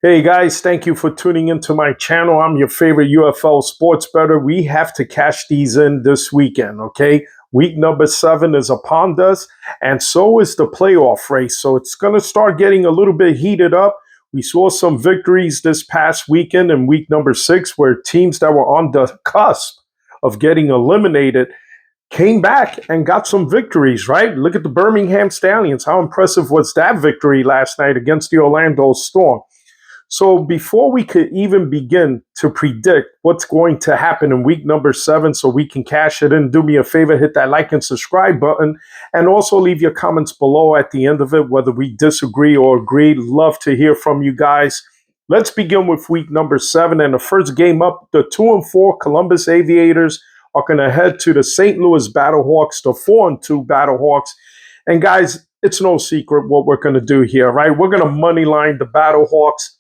Hey guys, thank you for tuning into my channel. I'm your favorite UFL sports bettor. We have to cash these in this weekend, okay? Week number 7 is upon us, and so is the playoff race. So it's going to start getting a little bit heated up. We saw some victories this past weekend in week number 6 where teams that were on the cusp of getting eliminated came back and got some victories, right? Look at the Birmingham Stallions. How impressive was that victory last night against the Orlando Storm? So before we could even begin to predict what's going to happen in week number 7, so we can cash it in, do me a favor, hit that like and subscribe button, and also leave your comments below at the end of it, whether we disagree or agree. Love to hear from you guys. Let's begin with week number 7, and the first game up, the 2-4 Columbus Aviators are going to head to the St. Louis Battlehawks, the 4-2 Battlehawks. And guys, it's no secret what we're going to do here, right? We're going to money line the Battlehawks.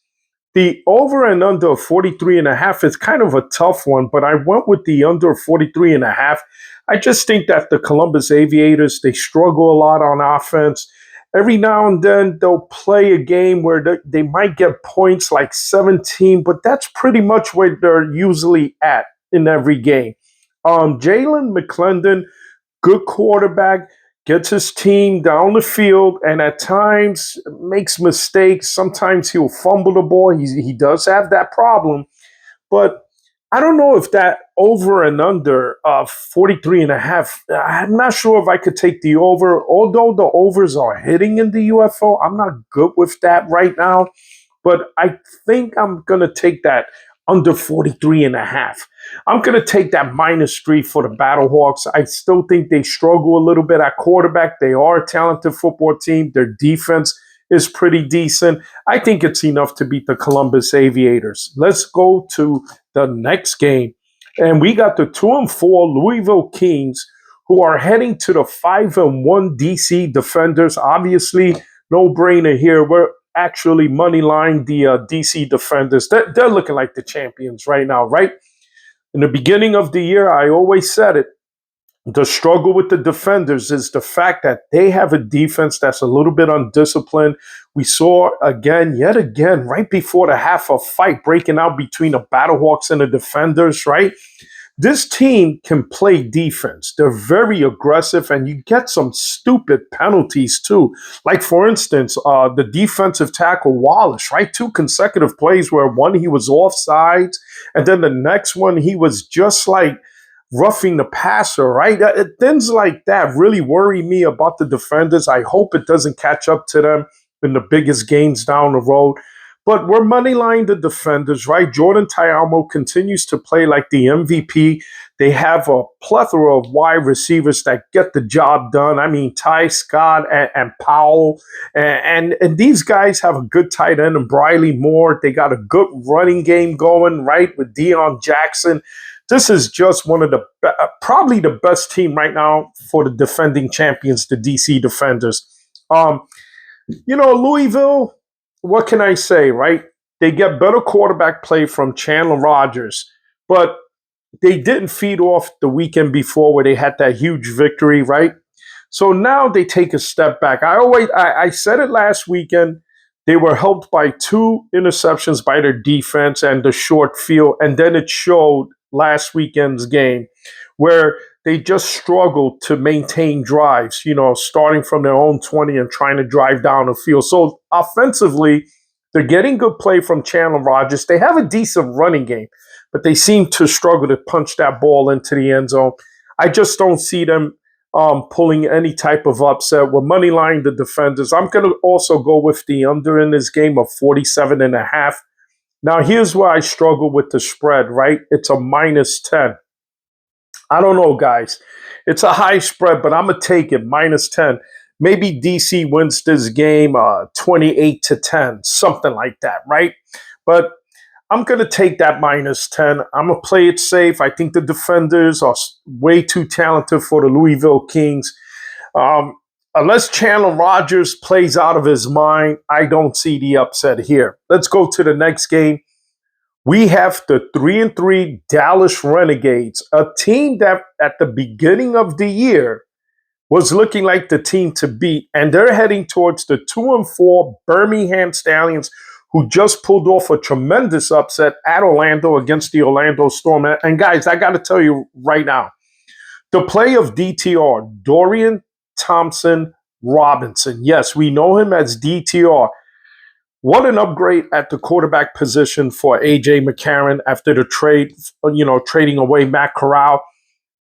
The over and under 43 and a half is kind of a tough one, but I went with the under 43 and a half. I just think that the Columbus Aviators, they struggle a lot on offense. Every now and then they'll play a game where they might get points like 17, but that's pretty much where they're usually at in every game. Jalen McClendon, good quarterback, gets his team down the field, and at times makes mistakes. Sometimes he'll fumble the ball. He does have that problem. But I don't know if that over and under 43 and a half, I'm not sure if I could take the over. Although the overs are hitting in the UFO, I'm not good with that right now. But I think I'm going to take that under 43 and a half. I'm going to take that -3 for the Battlehawks. I still think they struggle a little bit at quarterback. They are a talented football team. Their defense is pretty decent. I think it's enough to beat the Columbus Aviators. Let's go to the next game. And we got the 2-4 Louisville Kings, who are heading to the 5-1 DC Defenders. Obviously, no brainer here. We're actually money line the DC Defenders. They're looking like the champions right now, right? In the beginning of the year, I always said it. The struggle with the Defenders is the fact that they have a defense that's a little bit undisciplined. We saw yet again, right before the half, a fight breaking out between the Battlehawks and the Defenders, right? This team can play defense. They're very aggressive, and you get some stupid penalties too. Like, for instance, the defensive tackle Wallace, right? 2 consecutive plays where one he was offsides, and then the next one he was just like roughing the passer, right? Things like that really worry me about the Defenders. I hope it doesn't catch up to them in the biggest games down the road. But we're moneyline the Defenders, right? Jordan Ta'amu continues to play like the MVP. They have a plethora of wide receivers that get the job done. I mean, Ty Scott and Powell. And these guys have a good tight end and Briley Moore. They got a good running game going, right, with Deion Jackson. This is just one of the probably the best team right now for the defending champions, the DC Defenders. Louisville, what can I say, right? They get better quarterback play from Chandler Rogers, but they didn't feed off the weekend before where they had that huge victory, right? So now they take a step back. I said it last weekend. They were helped by 2 interceptions by their defense and the short field, and then it showed last weekend's game where they just struggled to maintain drives, starting from their own 20 and trying to drive down the field. So offensively, they're getting good play from Chandler Rogers. They have a decent running game, but they seem to struggle to punch that ball into the end zone. I just don't see them pulling any type of upset. We're money line the Defenders. I'm going to also go with the under in this game of 47 and a half. Now, here's where I struggle with the spread, right? It's a -10. I don't know, guys. It's a high spread, but I'm going to take it, -10. Maybe DC wins this game 28-10, something like that, right? But I'm going to take that -10. I'm going to play it safe. I think the Defenders are way too talented for the Louisville Kings. Unless Chandler Rogers plays out of his mind, I don't see the upset here. Let's go to the next game. We have the 3-3 Dallas Renegades, a team that at the beginning of the year was looking like the team to beat, and they're heading towards the 2-4 Birmingham Stallions, who just pulled off a tremendous upset at Orlando against the Orlando Storm. And guys, I got to tell you right now, the play of DTR, Dorian Thompson Robinson. Yes, we know him as DTR. What an upgrade at the quarterback position for AJ McCarron after the trade, trading away Matt Corral.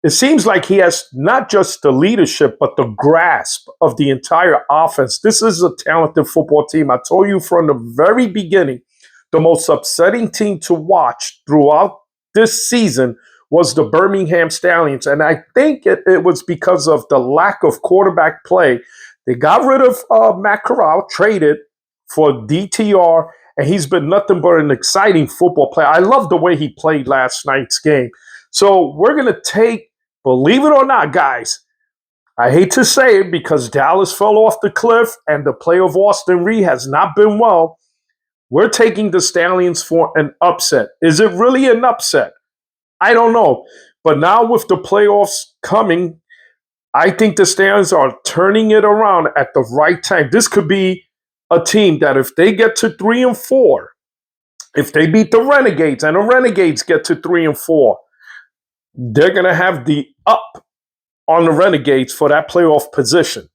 It seems like he has not just the leadership, but the grasp of the entire offense. This is a talented football team. I told you from the very beginning, the most upsetting team to watch throughout this season was the Birmingham Stallions. And I think it was because of the lack of quarterback play. They got rid of Matt Corral, traded for DTR, and he's been nothing but an exciting football player. I love the way he played last night's game. So we're going to take, believe it or not, guys, I hate to say it because Dallas fell off the cliff and the play of Austin Reed has not been well. We're taking the Stallions for an upset. Is it really an upset? I don't know. But now with the playoffs coming, I think the Stallions are turning it around at the right time. This could be a team that if they get to 3-4, if they beat the Renegades and the Renegades get to 3-4, they're going to have the up on the Renegades for that playoff position.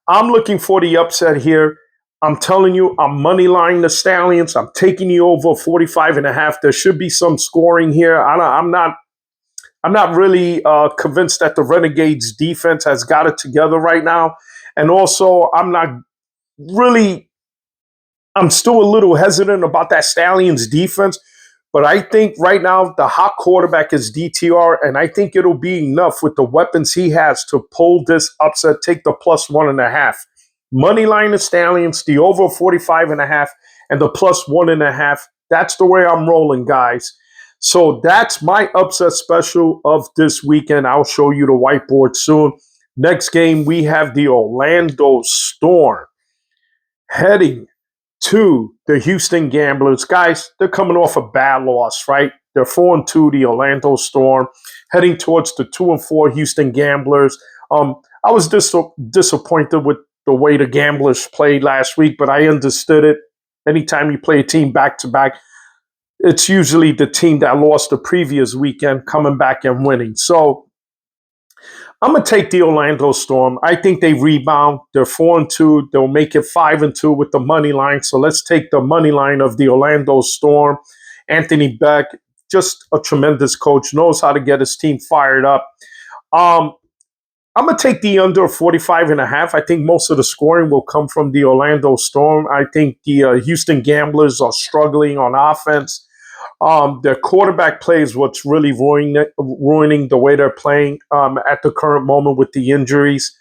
I'm looking for the upset here. I'm telling you, I'm moneylining the Stallions. I'm taking you over 45.5. There should be some scoring here. I'm not really convinced that the Renegades defense has got it together right now. And also, I'm still a little hesitant about that Stallions defense. But I think right now the hot quarterback is DTR, and I think it'll be enough with the weapons he has to pull this upset, take the plus 1.5. Moneyline the Stallions, the over 45.5, and the plus 1.5. That's the way I'm rolling, guys. So that's my upset special of this weekend. I'll show you the whiteboard soon. Next game, we have the Orlando Storm heading to the Houston Gamblers. Guys, they're coming off a bad loss, right? They're 4-2, the Orlando Storm, heading towards the 2-4 Houston Gamblers. I was disappointed with the way the Gamblers played last week, but I understood it. Anytime you play a team back-to-back, it's usually the team that lost the previous weekend coming back and winning. So I'm going to take the Orlando Storm. I think they rebound. They're 4-2. They'll make it 5-2 with the money line. So let's take the money line of the Orlando Storm. Anthony Beck, just a tremendous coach, knows how to get his team fired up. I'm going to take the under 45.5. I think most of the scoring will come from the Orlando Storm. I think the Houston Gamblers are struggling on offense. Their quarterback play is what's really ruining the way they're playing at the current moment with the injuries.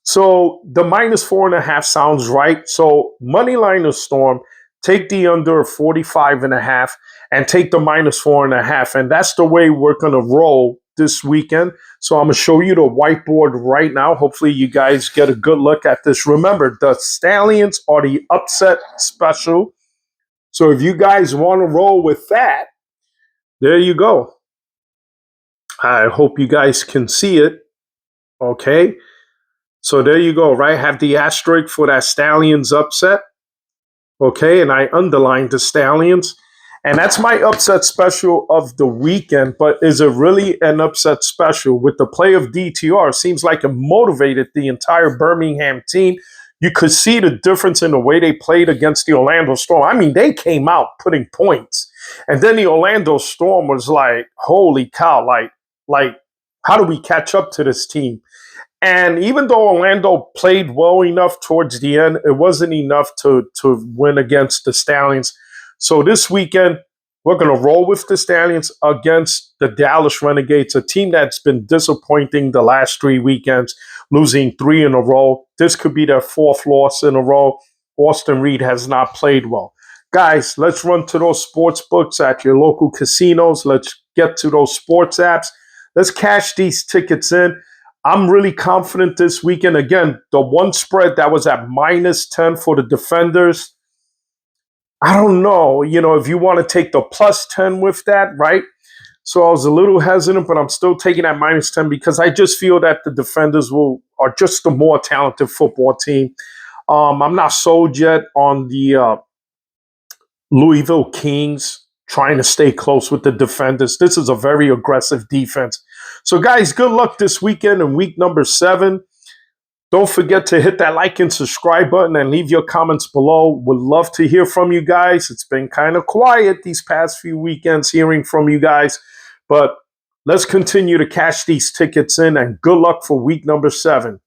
So the minus 4.5 sounds right. So moneyline the Storm, take the under 45.5 and take the minus 4.5. And that's the way we're going to roll this weekend. So I'm going to show you the whiteboard right now. Hopefully you guys get a good look at this. Remember, the Stallions are the upset special. So if you guys want to roll with that, there you go. I hope you guys can see it. Okay. So there you go, right? Have the asterisk for that Stallions upset. Okay. And I underlined the Stallions. And that's my upset special of the weekend. But is it really an upset special? With the play of DTR, seems like it motivated the entire Birmingham team. You could see the difference in the way they played against the Orlando Storm. I mean, they came out putting points. And then the Orlando Storm was like, holy cow, like, how do we catch up to this team? And even though Orlando played well enough towards the end, it wasn't enough to win against the Stallions. So this weekend, we're going to roll with the Stallions against the Dallas Renegades, a team that's been disappointing the last 3 weekends, losing 3 in a row. This could be their 4th loss in a row. Austin Reed has not played well. Guys, let's run to those sports books at your local casinos. Let's get to those sports apps. Let's cash these tickets in. I'm really confident this weekend. Again, the one spread that was at minus 10 for the Defenders. I don't know, if you want to take the plus 10 with that, right? So I was a little hesitant, but I'm still taking that minus 10 because I just feel that the Defenders are just a more talented football team. I'm not sold yet on the Louisville Kings trying to stay close with the defenders. This is a very aggressive defense. So, guys, good luck this weekend in week number 7. Don't forget to hit that like and subscribe button and leave your comments below. Would love to hear from you guys. It's been kind of quiet these past few weekends hearing from you guys, but let's continue to cash these tickets in, and good luck for week number 7.